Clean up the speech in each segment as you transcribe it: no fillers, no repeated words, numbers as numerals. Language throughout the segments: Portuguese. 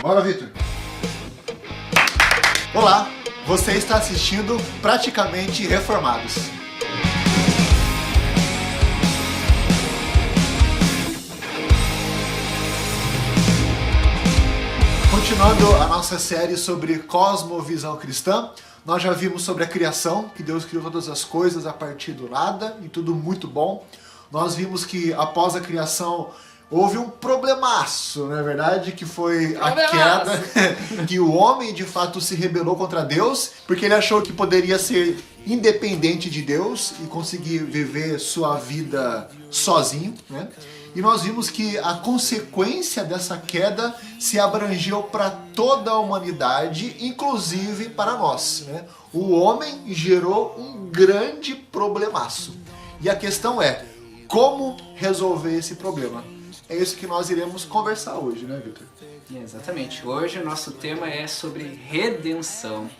Bora, Vitor! Olá, você está assistindo Praticamente Reformados. Continuando a nossa série sobre cosmovisão cristã, nós já vimos sobre a criação, que Deus criou todas as coisas a partir do nada e tudo muito bom. Nós vimos que após a criação houve um problemaço, não é verdade? Que foi a queda, que o homem de fato se rebelou contra Deus, porque ele achou que poderia ser independente de Deus e conseguir viver sua vida sozinho, né? E nós vimos que a consequência dessa queda se abrangeu para toda a humanidade, inclusive para nós, né? O homem gerou um grande problemaço. E a questão é, como resolver esse problema? É isso que nós iremos conversar hoje, né, Vitor? Exatamente. Hoje o nosso tema é sobre redenção.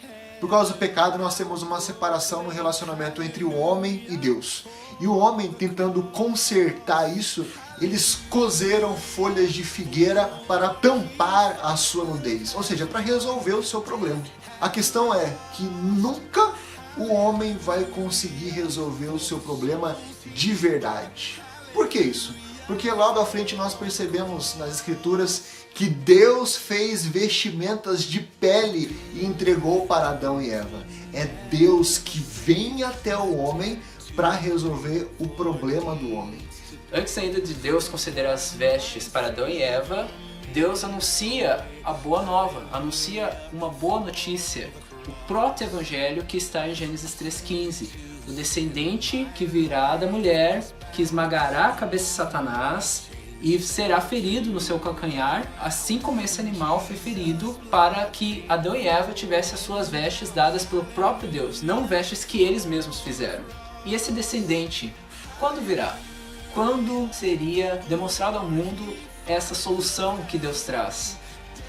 Por causa do pecado, nós temos uma separação no relacionamento entre o homem e Deus. E o homem, tentando consertar isso, eles cozeram folhas de figueira para tampar a sua nudez, ou seja, para resolver o seu problema. A questão é que nunca o homem vai conseguir resolver o seu problema de verdade. Por que isso? Porque logo à frente nós percebemos nas Escrituras que Deus fez vestimentas de pele e entregou para Adão e Eva. É Deus que vem até o homem para resolver o problema do homem. Antes ainda de Deus conceder as vestes para Adão e Eva, Deus anuncia a boa nova, anuncia uma boa notícia, o proto-evangelho que está em Gênesis 3,15. O descendente que virá da mulher, que esmagará a cabeça de Satanás e será ferido no seu calcanhar, assim como esse animal foi ferido, para que Adão e Eva tivessem as suas vestes dadas pelo próprio Deus, não vestes que eles mesmos fizeram. E esse descendente, quando virá? Quando seria demonstrado ao mundo essa solução que Deus traz?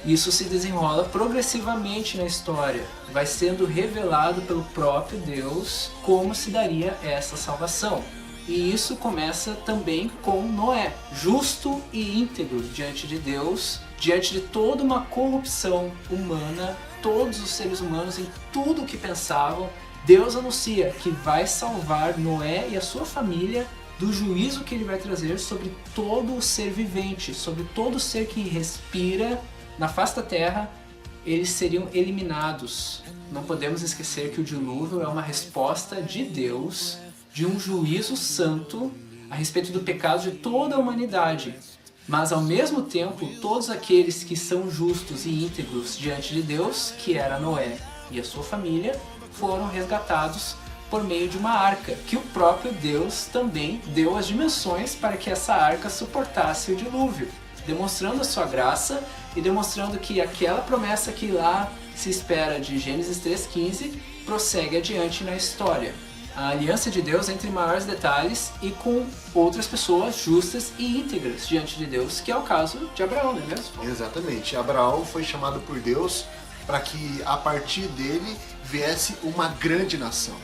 Isso se desenrola progressivamente na história. Vai sendo revelado pelo próprio Deus como se daria essa salvação. E isso começa também com Noé, justo e íntegro diante de Deus, diante de toda uma corrupção humana, todos os seres humanos em tudo o que pensavam. Deus anuncia que vai salvar Noé e a sua família do juízo que ele vai trazer sobre todo o ser vivente, sobre todo ser que respira na face da terra. Eles seriam eliminados. Não podemos esquecer que o dilúvio é uma resposta de Deus, de um juízo santo a respeito do pecado de toda a humanidade. Mas ao mesmo tempo, todos aqueles que são justos e íntegros diante de Deus, que era Noé e a sua família, foram resgatados por meio de uma arca, que o próprio Deus também deu as dimensões para que essa arca suportasse o dilúvio, demonstrando a sua graça e demonstrando que aquela promessa que lá se espera de Gênesis 3,15 prossegue adiante na história. A aliança de Deus entre maiores detalhes e com outras pessoas justas e íntegras diante de Deus, que é o caso de Abraão, não é mesmo? Exatamente. Abraão foi chamado por Deus para que a partir dele viesse uma grande nação.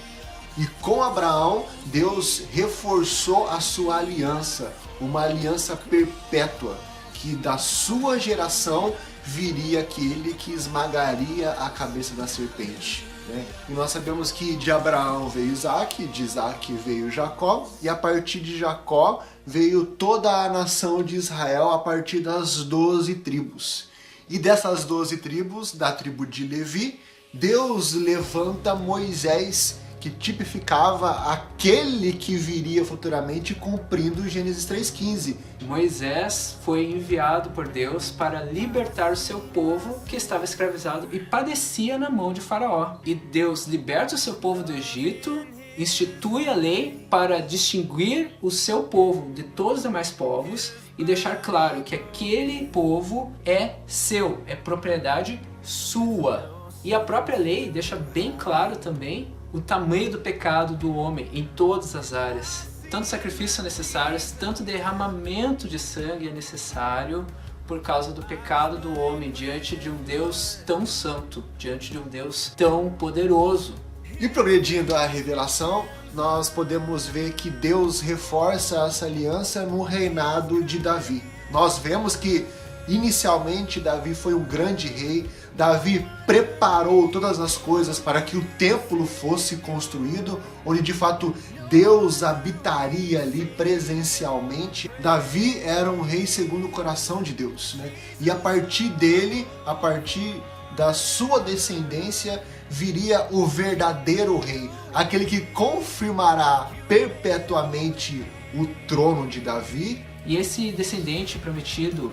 E com Abraão, Deus reforçou a sua aliança, uma aliança perpétua, que da sua geração viria aquele que esmagaria a cabeça da serpente, né? E nós sabemos que de Abraão veio Isaac, de Isaac veio Jacó, e a partir de Jacó veio toda a nação de Israel a partir das 12 tribos. E dessas 12 tribos, da tribo de Levi, Deus levanta Moisés, que tipificava aquele que viria futuramente cumprindo Gênesis 3,15. Moisés foi enviado por Deus para libertar o seu povo que estava escravizado e padecia na mão de Faraó. E Deus liberta o seu povo do Egito, institui a lei para distinguir o seu povo de todos os demais povos e deixar claro que aquele povo é seu, é propriedade sua. E a própria lei deixa bem claro também o tamanho do pecado do homem em todas as áreas. Tanto sacrifícios são necessários, tanto derramamento de sangue é necessário por causa do pecado do homem diante de um Deus tão santo, diante de um Deus tão poderoso. E progredindo a revelação, nós podemos ver que Deus reforça essa aliança no reinado de Davi. Nós vemos que Inicialmente, Davi foi um grande rei. Davi preparou todas as coisas para que o templo fosse construído, onde de fato Deus habitaria ali presencialmente. Davi era um rei segundo o coração de Deus, né? E a partir dele, a partir da sua descendência, viria o verdadeiro rei, aquele que confirmará perpetuamente o trono de Davi. E esse descendente prometido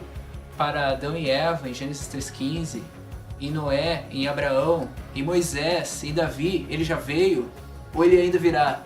para Adão e Eva em Gênesis 3,15, e Noé, em Abraão, e Moisés, e Davi, ele já veio, ou ele ainda virá?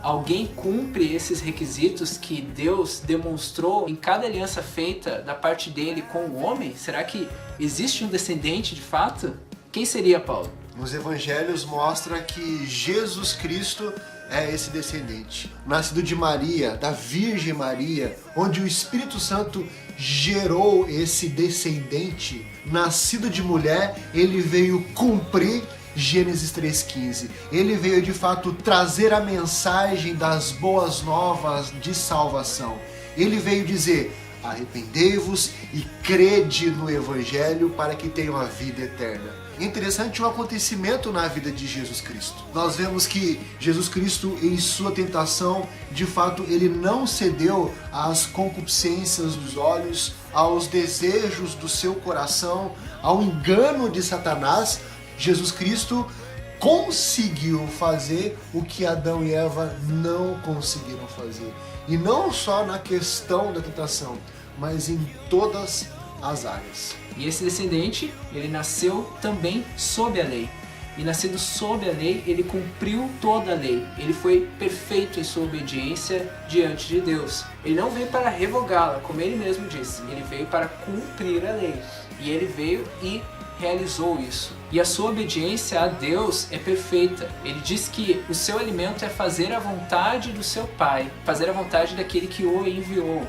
Alguém cumpre esses requisitos que Deus demonstrou em cada aliança feita da parte dele com o homem? Será que existe um descendente de fato? Quem seria, Paulo? Nos evangelhos mostra que Jesus Cristo é esse descendente, nascido de Maria, da Virgem Maria, onde o Espírito Santo gerou esse descendente, nascido de mulher. Ele veio cumprir Gênesis 3,15. Ele veio de fato trazer a mensagem das boas novas de salvação. Ele veio dizer: arrependei-vos e crede no Evangelho para que tenham a vida eterna. Interessante um acontecimento na vida de Jesus Cristo. Nós vemos que Jesus Cristo, em sua tentação, de fato, ele não cedeu às concupiscências dos olhos, aos desejos do seu coração, ao engano de Satanás. Jesus Cristo conseguiu fazer o que Adão e Eva não conseguiram fazer. E não só na questão da tentação, mas em todas as áreas. E esse descendente, ele nasceu também sob a lei. E nascido sob a lei, ele cumpriu toda a lei. Ele foi perfeito em sua obediência diante de Deus. Ele não veio para revogá-la, como ele mesmo disse. Ele veio para cumprir a lei. E ele veio e realizou isso. E a sua obediência a Deus é perfeita. Ele diz que o seu alimento é fazer a vontade do seu Pai, fazer a vontade daquele que o enviou.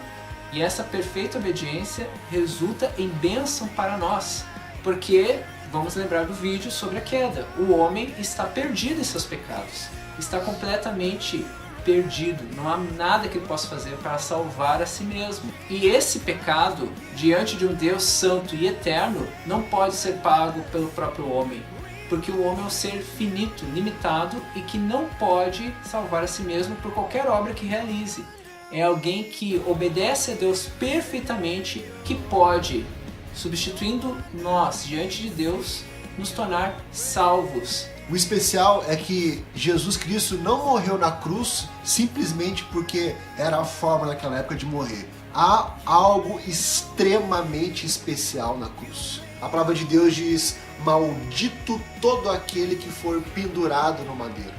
E essa perfeita obediência resulta em bênção para nós, porque vamos lembrar do vídeo sobre a queda. O homem está perdido em seus pecados, está completamente perdido, não há nada que ele possa fazer para salvar a si mesmo. E esse pecado, diante de um Deus santo e eterno, não pode ser pago pelo próprio homem, porque o homem é um ser finito, limitado e que não pode salvar a si mesmo por qualquer obra que realize. É alguém que obedece a Deus perfeitamente, que pode, substituindo nós diante de Deus, nos tornar salvos. O especial é que Jesus Cristo não morreu na cruz simplesmente porque era a forma naquela época de morrer. Há algo extremamente especial na cruz. A palavra de Deus diz: maldito todo aquele que for pendurado no madeiro.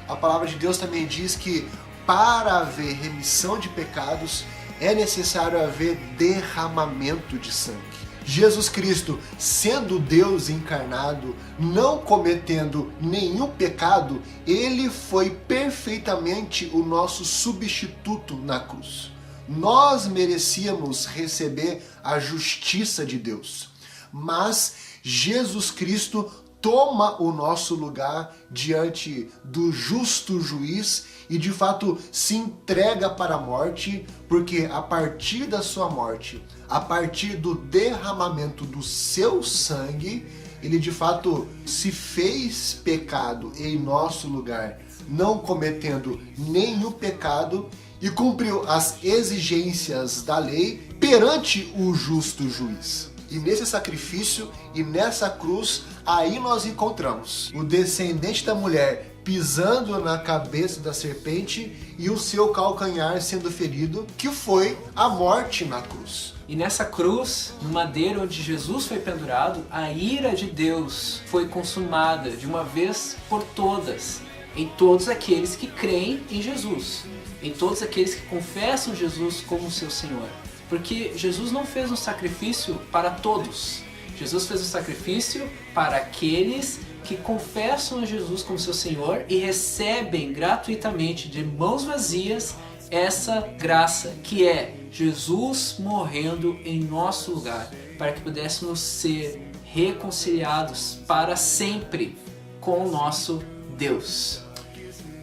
A palavra de Deus também diz que para haver remissão de pecados, é necessário haver derramamento de sangue. Jesus Cristo, sendo Deus encarnado, não cometendo nenhum pecado, ele foi perfeitamente o nosso substituto na cruz. Nós merecíamos receber a justiça de Deus, mas Jesus Cristo toma o nosso lugar diante do justo juiz e de fato se entrega para a morte, porque a partir da sua morte, a partir do derramamento do seu sangue, ele de fato se fez pecado em nosso lugar, não cometendo nenhum pecado, e cumpriu as exigências da lei perante o justo juiz. E nesse sacrifício e nessa cruz, aí nós encontramos o descendente da mulher pisando na cabeça da serpente e o seu calcanhar sendo ferido, que foi a morte na cruz. E nessa cruz, no madeiro onde Jesus foi pendurado, a ira de Deus foi consumada de uma vez por todas, em todos aqueles que creem em Jesus, em todos aqueles que confessam Jesus como seu Senhor. Porque Jesus não fez um sacrifício para todos. Jesus fez um sacrifício para aqueles que confessam a Jesus como seu Senhor e recebem gratuitamente, de mãos vazias, essa graça, que é Jesus morrendo em nosso lugar, para que pudéssemos ser reconciliados para sempre com o nosso Deus.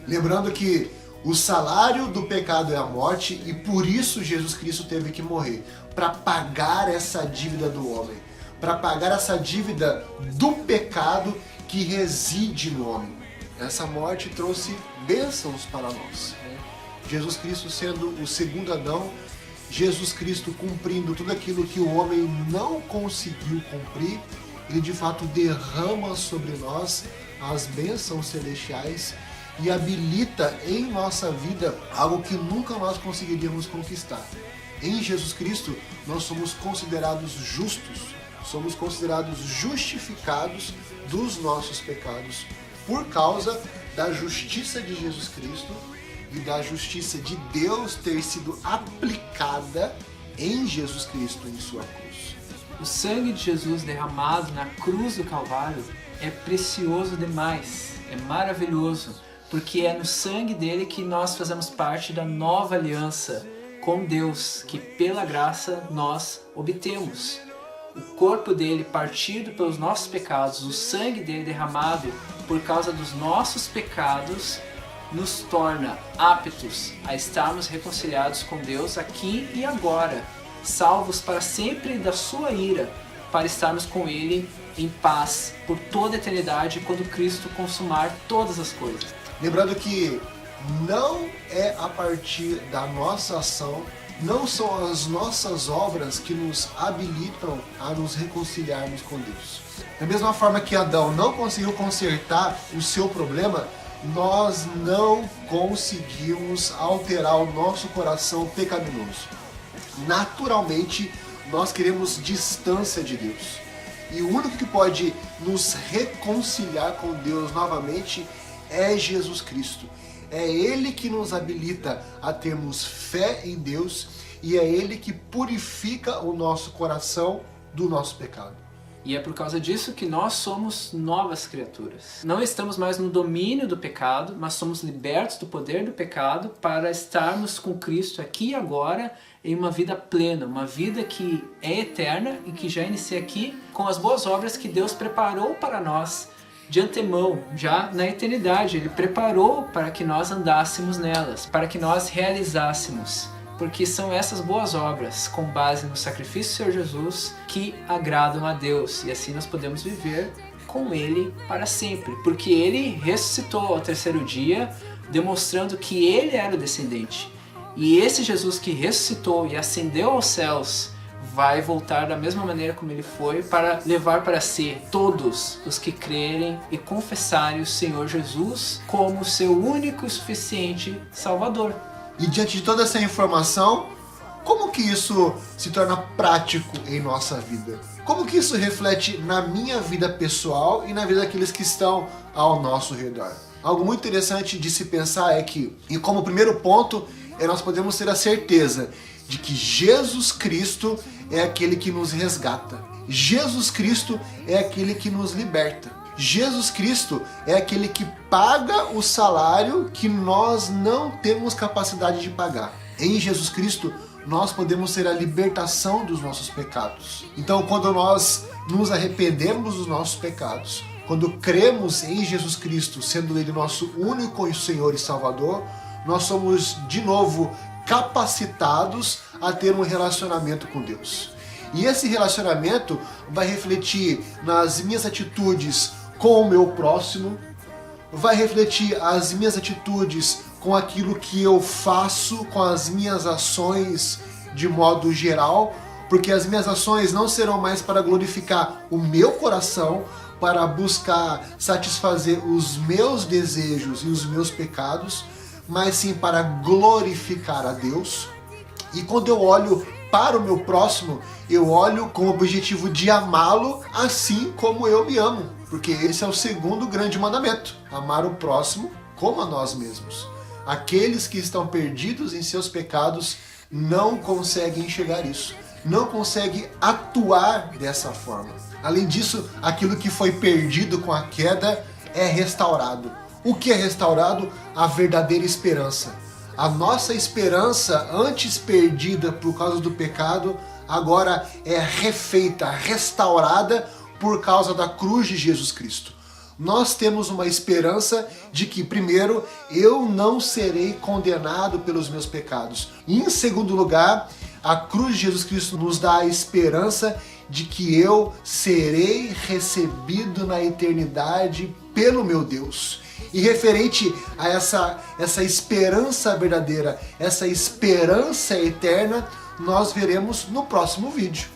Lembrando que O salário do pecado é a morte e por isso Jesus Cristo teve que morrer, para pagar essa dívida do homem, para pagar essa dívida do pecado que reside no homem. Essa morte trouxe bênçãos para nós. Jesus Cristo sendo o segundo Adão, Jesus Cristo cumprindo tudo aquilo que o homem não conseguiu cumprir, ele de fato derrama sobre nós as bênçãos celestiais e habilita em nossa vida algo que nunca nós conseguiríamos conquistar. Em Jesus Cristo nós somos considerados justos, somos considerados justificados dos nossos pecados por causa da justiça de Jesus Cristo e da justiça de Deus ter sido aplicada em Jesus Cristo em sua cruz. O sangue de Jesus derramado na cruz do Calvário é precioso demais, é maravilhoso, porque é no sangue dele que nós fazemos parte da nova aliança com Deus, que pela graça nós obtemos. O corpo dele partido pelos nossos pecados, o sangue dele derramado por causa dos nossos pecados, nos torna aptos a estarmos reconciliados com Deus aqui e agora, salvos para sempre da sua ira, para estarmos com Ele em paz por toda a eternidade quando Cristo consumar todas as coisas. Lembrando que não é a partir da nossa ação, não são as nossas obras que nos habilitam a nos reconciliarmos com Deus. Da mesma forma que Adão não conseguiu consertar o seu problema, nós não conseguimos alterar o nosso coração pecaminoso. Naturalmente, nós queremos distância de Deus. E o único que pode nos reconciliar com Deus novamente é Jesus Cristo. É Ele que nos habilita a termos fé em Deus e é Ele que purifica o nosso coração do nosso pecado. E é por causa disso que nós somos novas criaturas. Não estamos mais no domínio do pecado, mas somos libertos do poder do pecado para estarmos com Cristo aqui e agora em uma vida plena, uma vida que é eterna e que já inicia aqui com as boas obras que Deus preparou para nós de antemão, já na eternidade. Ele preparou para que nós andássemos nelas, para que nós realizássemos. Porque são essas boas obras, com base no sacrifício do Senhor Jesus, que agradam a Deus. E assim nós podemos viver com Ele para sempre. Porque Ele ressuscitou ao terceiro dia, demonstrando que Ele era o descendente. E esse Jesus que ressuscitou e ascendeu aos céus, vai voltar da mesma maneira como Ele foi, para levar para si todos os que crerem e confessarem o Senhor Jesus como seu único e suficiente Salvador. E diante de toda essa informação, como que isso se torna prático em nossa vida? Como que isso reflete na minha vida pessoal e na vida daqueles que estão ao nosso redor? Algo muito interessante de se pensar é que, e como primeiro ponto, nós podemos ter a certeza de que Jesus Cristo é aquele que nos resgata. Jesus Cristo é aquele que nos liberta. Jesus Cristo é aquele que paga o salário que nós não temos capacidade de pagar. Em Jesus Cristo, nós podemos ter a libertação dos nossos pecados. Então, quando nós nos arrependemos dos nossos pecados, quando cremos em Jesus Cristo, sendo Ele nosso único Senhor e Salvador, nós somos, de novo, capacitados a ter um relacionamento com Deus. E esse relacionamento vai refletir nas minhas atitudes com o meu próximo, vai refletir as minhas atitudes com aquilo que eu faço, com as minhas ações de modo geral, porque as minhas ações não serão mais para glorificar o meu coração, para buscar satisfazer os meus desejos e os meus pecados, mas sim para glorificar a Deus. E quando eu olho para o meu próximo, eu olho com o objetivo de amá-lo assim como eu me amo. Porque esse é o segundo grande mandamento: amar o próximo como a nós mesmos. Aqueles que estão perdidos em seus pecados não conseguem enxergar isso, não conseguem atuar dessa forma. Além disso, aquilo que foi perdido com a queda é restaurado. O que é restaurado? A verdadeira esperança. A nossa esperança, antes perdida por causa do pecado, agora é refeita, restaurada por causa da cruz de Jesus Cristo. nós temos uma esperança de que, primeiro, eu não serei condenado pelos meus pecados. E, em segundo lugar, a cruz de Jesus Cristo nos dá a esperança de que eu serei recebido na eternidade pelo meu Deus. E referente a essa esperança verdadeira, essa esperança eterna, nós veremos no próximo vídeo.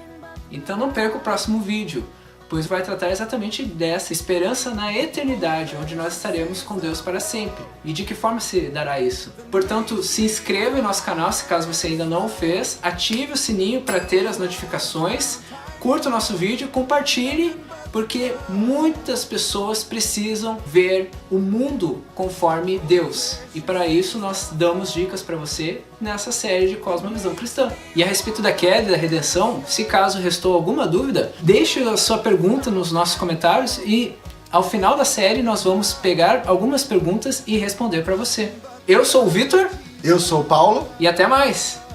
Então não perca o próximo vídeo, pois vai tratar exatamente dessa esperança na eternidade, onde nós estaremos com Deus para sempre. E de que forma se dará isso? Portanto, se inscreva em nosso canal se caso você ainda não o fez, ative o sininho para ter as notificações, curta o nosso vídeo, compartilhe, porque muitas pessoas precisam ver o mundo conforme Deus. E para isso nós damos dicas para você nessa série de Cosmovisão Cristã. E a respeito da queda e da redenção, se caso restou alguma dúvida, deixe a sua pergunta nos nossos comentários e ao final da série nós vamos pegar algumas perguntas e responder para você. Eu sou o Vitor. Eu sou o Paulo. E até mais!